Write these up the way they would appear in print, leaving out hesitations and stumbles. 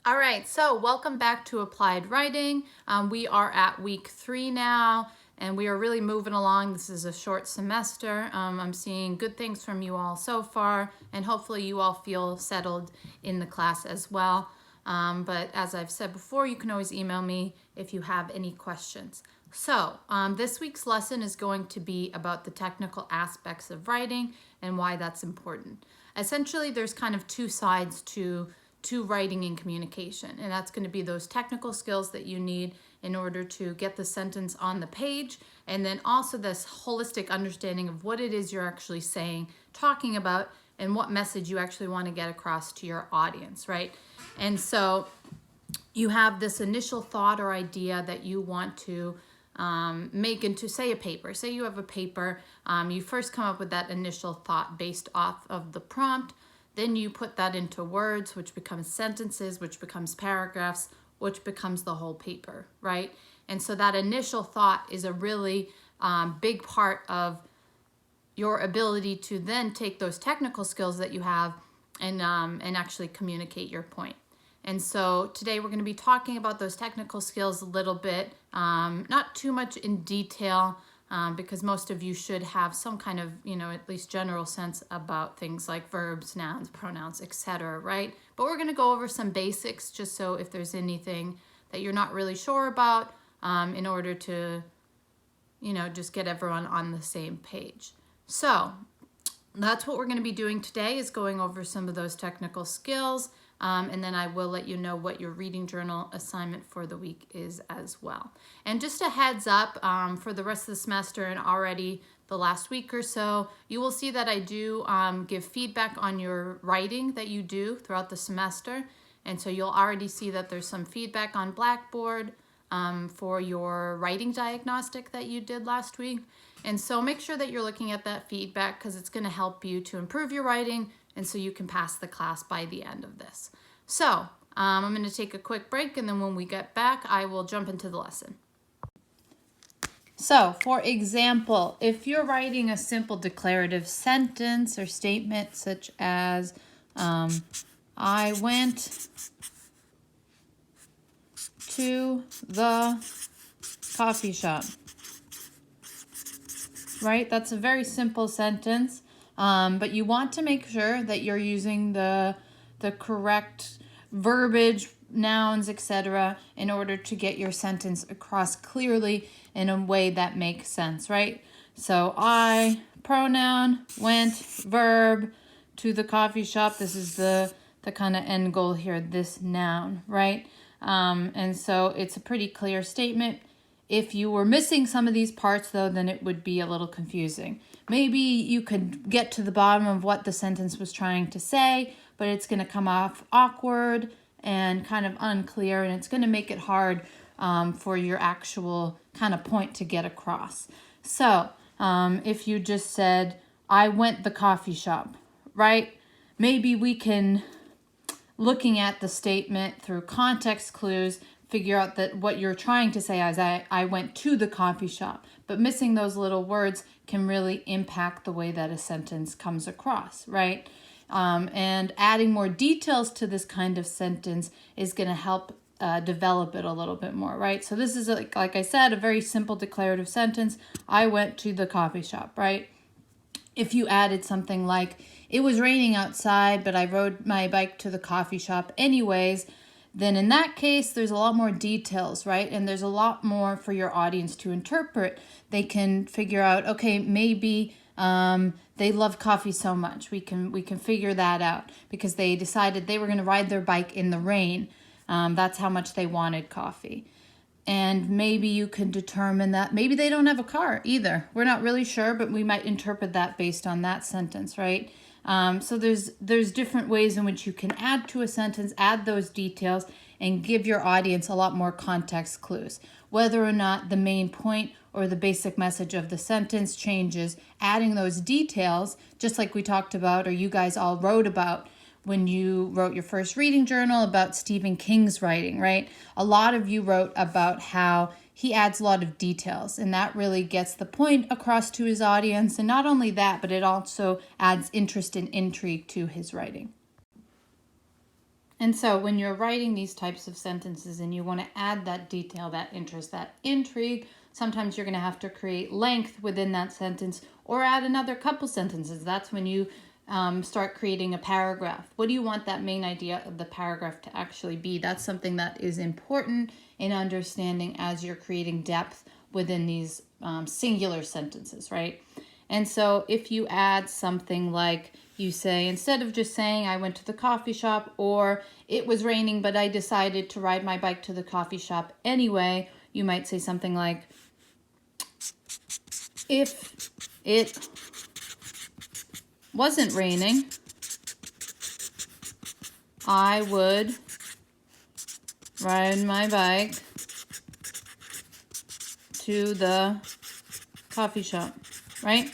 All right, so welcome back to Applied Writing. We are at week 3 now, and we are really moving along. This is a short semester. I'm seeing good things from you all so far, and hopefully you all feel settled in the class as well. But as I've said before, you can always email me if you have any questions. So this week's lesson is going to be about the technical aspects of writing and why that's important. Essentially, there's kind of two sides to writing and communication, and that's going to be those technical skills that you need in order to get the sentence on the page, and then also this holistic understanding of what it is you're actually saying, talking about, and what message you actually want to get across to your audience, right? And so you have this initial thought or idea that you want to make into, say, a paper. Say you have a paper, you first come up with that initial thought based off of the prompt. Then you put that into words, which becomes sentences, which becomes paragraphs, which becomes the whole paper, right? And so that initial thought is a really big part of your ability to then take those technical skills that you have and actually communicate your point. And so today we're going to be talking about those technical skills a little bit, not too much in detail, because most of you should have some kind of, at least general sense about things like verbs, nouns, pronouns, etc., right? But we're going to go over some basics just so if there's anything that you're not really sure about, in order to, just get everyone on the same page. So that's what we're going to be doing today, is going over some of those technical skills. And then I will let you know what your reading journal assignment for the week is as well. And just a heads up, for the rest of the semester and already the last week or so, you will see that I do give feedback on your writing that you do throughout the semester. And so you'll already see that there's some feedback on Blackboard for your writing diagnostic that you did last week. And so make sure that you're looking at that feedback, because it's going to help you to improve your writing and so you can pass the class by the end of this. So I'm going to take a quick break, and then when we get back, I will jump into the lesson. So, for example, if you're writing a simple declarative sentence or statement such as, I went to the coffee shop, right? That's a very simple sentence, but you want to make sure that you're using the correct verbiage, nouns, etc., in order to get your sentence across clearly in a way that makes sense, right? So I, pronoun, went, verb, to the coffee shop. This is the kind of end goal here, this noun, right? And so it's a pretty clear statement. If you were missing some of these parts, though, then it would be a little confusing. Maybe you could get to the bottom of what the sentence was trying to say, but it's going to come off awkward and kind of unclear, and it's going to make it hard for your actual kind of point to get across. So if you just said, I went the coffee shop, right? Maybe we can, looking at the statement through context clues, figure out that what you're trying to say is I went to the coffee shop. But missing those little words can really impact the way that a sentence comes across, right? And adding more details to this kind of sentence is going to help develop it a little bit more, right? So this is, like I said, a very simple declarative sentence. I went to the coffee shop, right? If you added something like, it was raining outside, but I rode my bike to the coffee shop anyways, then in that case, there's a lot more details, right? And there's a lot more for your audience to interpret. They can figure out, okay, maybe they love coffee so much. We can figure that out because they decided they were going to ride their bike in the rain. That's how much they wanted coffee. And maybe you can determine that maybe they don't have a car either. We're not really sure, but we might interpret that based on that sentence, right? So there's different ways in which you can add to a sentence, add those details, and give your audience a lot more context clues. Whether or not the main point or the basic message of the sentence changes, adding those details, just like we talked about or you guys all wrote about when you wrote your first reading journal about Stephen King's writing, right? A lot of you wrote about how he adds a lot of details, and that really gets the point across to his audience. And not only that, but it also adds interest and intrigue to his writing. And so when you're writing these types of sentences and you want to add that detail, that interest, that intrigue, sometimes you're going to have to create length within that sentence or add another couple sentences. That's when you start creating a paragraph. What do you want that main idea of the paragraph to actually be? That's something that is important in understanding as you're creating depth within these singular sentences, right? And so if you add something like, you say, instead of just saying I went to the coffee shop, or it was raining but I decided to ride my bike to the coffee shop anyway, you might say something like, if it wasn't raining, I would ride my bike to the coffee shop, right?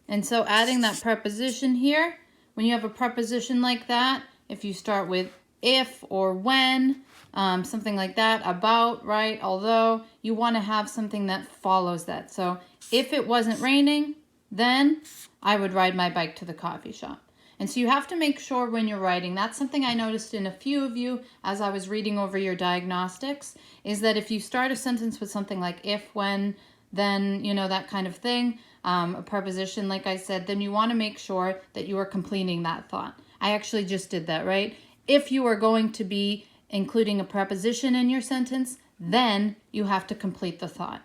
And so adding that preposition here, when you have a preposition like that, if you start with if or when, something like that, about, right, although, you want to have something that follows that. So if it wasn't raining, then I would ride my bike to the coffee shop. And so you have to make sure when you're writing, that's something I noticed in a few of you as I was reading over your diagnostics, is that if you start a sentence with something like if, when, then, you know, that kind of thing, a preposition, like I said, then you want to make sure that you are completing that thought. I actually just did that, right? If you are going to be including a preposition in your sentence, then you have to complete the thought.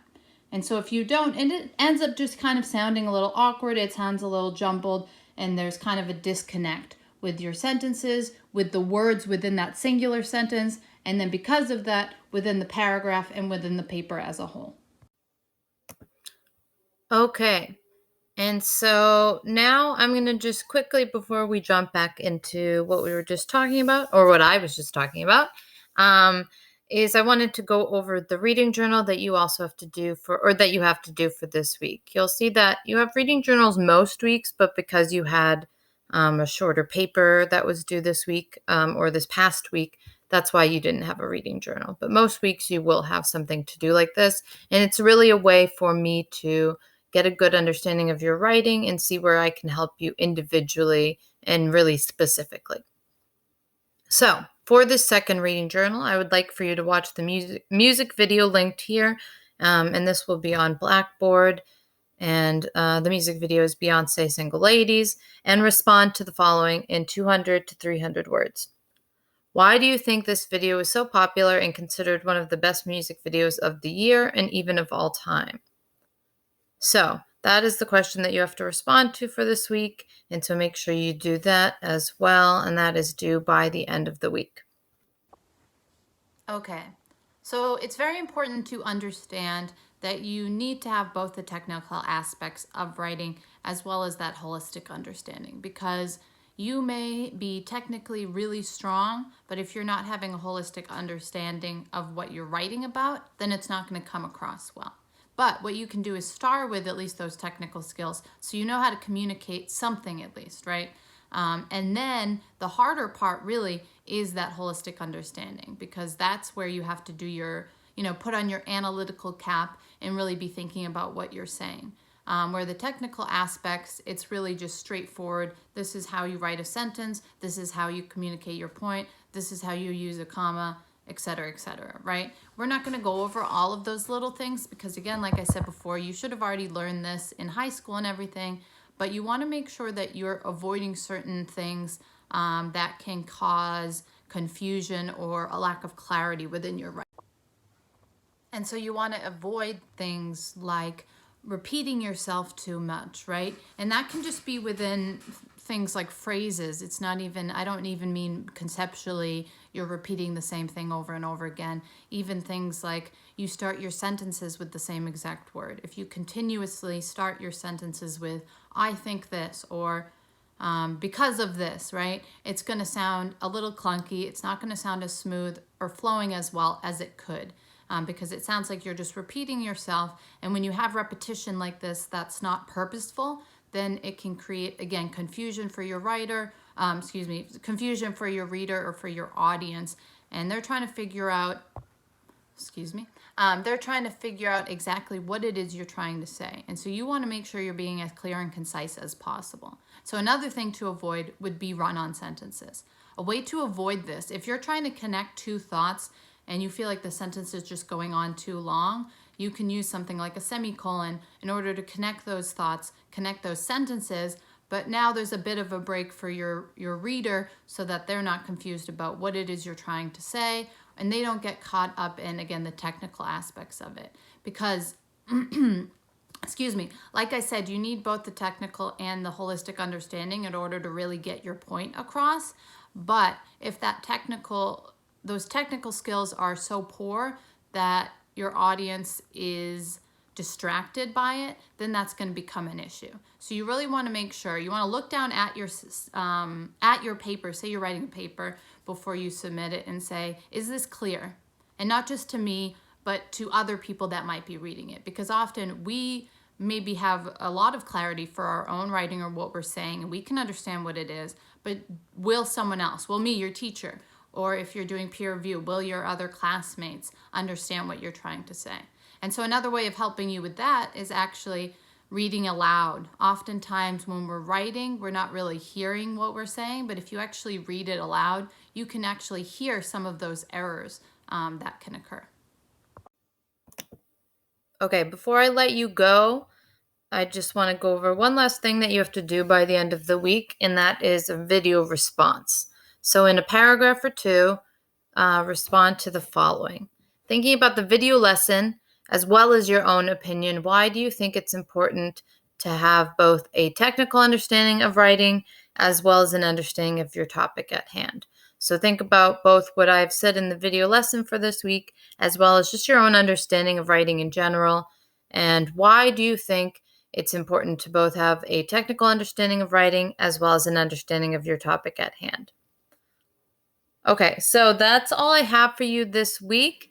And so if you don't, and it ends up just kind of sounding a little awkward, it sounds a little jumbled, and there's kind of a disconnect with your sentences, with the words within that singular sentence, and then because of that, within the paragraph and within the paper as a whole. Okay, and so now I'm going to just quickly, before we jump back into what we were just talking about, or what I was just talking about, is I wanted to go over the reading journal that you also have to do that you have to do for this week. You'll see that you have reading journals most weeks, but because you had a shorter paper that was due this week or this past week, that's why you didn't have a reading journal. But most weeks you will have something to do like this, and it's really a way for me to get a good understanding of your writing and see where I can help you individually and really specifically. So for this second reading journal, I would like for you to watch the music video linked here, and this will be on Blackboard, and the music video is Beyonce Single Ladies, and respond to the following in 200 to 300 words. Why do you think this video is so popular and considered one of the best music videos of the year and even of all time? So that is the question that you have to respond to for this week. And so make sure you do that as well. And that is due by the end of the week. Okay. So it's very important to understand that you need to have both the technical aspects of writing as well as that holistic understanding, because you may be technically really strong, but if you're not having a holistic understanding of what you're writing about, then it's not going to come across well. But what you can do is start with at least those technical skills so you know how to communicate something at least, right? And then the harder part really is that holistic understanding, because that's where you have to do your, put on your analytical cap and really be thinking about what you're saying. Where the technical aspects, it's really just straightforward. This is how you write a sentence. This is how you communicate your point. This is how you use a comma, etc., right? We're not going to go over all of those little things because, again, like I said before, you should have already learned this in high school and everything, but you want to make sure that you're avoiding certain things that can cause confusion or a lack of clarity within your writing. And so you want to avoid things like repeating yourself too much, right? And that can just be within things like phrases. It's not even, I don't even mean conceptually you're repeating the same thing over and over again. Even things like you start your sentences with the same exact word. If you continuously start your sentences with, I think this, or because of this, right? It's going to sound a little clunky. It's not going to sound as smooth or flowing as well as it could. Because it sounds like you're just repeating yourself. And when you have repetition like this, that's not purposeful, then it can create, again, confusion for your writer, confusion for your reader or for your audience. And they're trying to figure out, they're trying to figure out exactly what it is you're trying to say. And so you want to make sure you're being as clear and concise as possible. So another thing to avoid would be run-on sentences. A way to avoid this, if you're trying to connect two thoughts and you feel like the sentence is just going on too long, you can use something like a semicolon in order to connect those thoughts, connect those sentences, but now there's a bit of a break for your reader so that they're not confused about what it is you're trying to say, and they don't get caught up in, again, the technical aspects of it. Because, excuse me, like I said, you need both the technical and the holistic understanding in order to really get your point across. But if those technical skills are so poor that your audience is distracted by it, then that's going to become an issue. So you really want to make sure, you want to look down at your paper, say you're writing a paper, before you submit it and say, is this clear? And not just to me, but to other people that might be reading it. Because often we maybe have a lot of clarity for our own writing or what we're saying, and we can understand what it is, but will someone else, will me, your teacher, or if you're doing peer review, will your other classmates understand what you're trying to say? And so another way of helping you with that is actually reading aloud. Oftentimes when we're writing, we're not really hearing what we're saying, but if you actually read it aloud, you can actually hear some of those errors that can occur. Okay, before I let you go, I just want to go over one last thing that you have to do by the end of the week, and that is a video response. So in a paragraph or two, respond to the following. Thinking about the video lesson as well as your own opinion, why do you think it's important to have both a technical understanding of writing as well as an understanding of your topic at hand? So think about both what I've said in the video lesson for this week as well as just your own understanding of writing in general. And why do you think it's important to both have a technical understanding of writing as well as an understanding of your topic at hand? Okay, so that's all I have for you this week.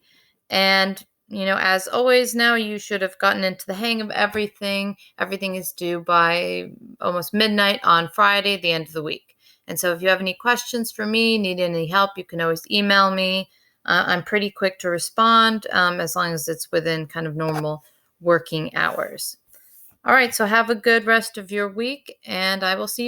And, as always now, you should have gotten into the hang of everything. Everything is due by almost midnight on Friday, the end of the week. And so if you have any questions for me, need any help, you can always email me. I'm pretty quick to respond as long as it's within kind of normal working hours. All right, so have a good rest of your week, and I will see you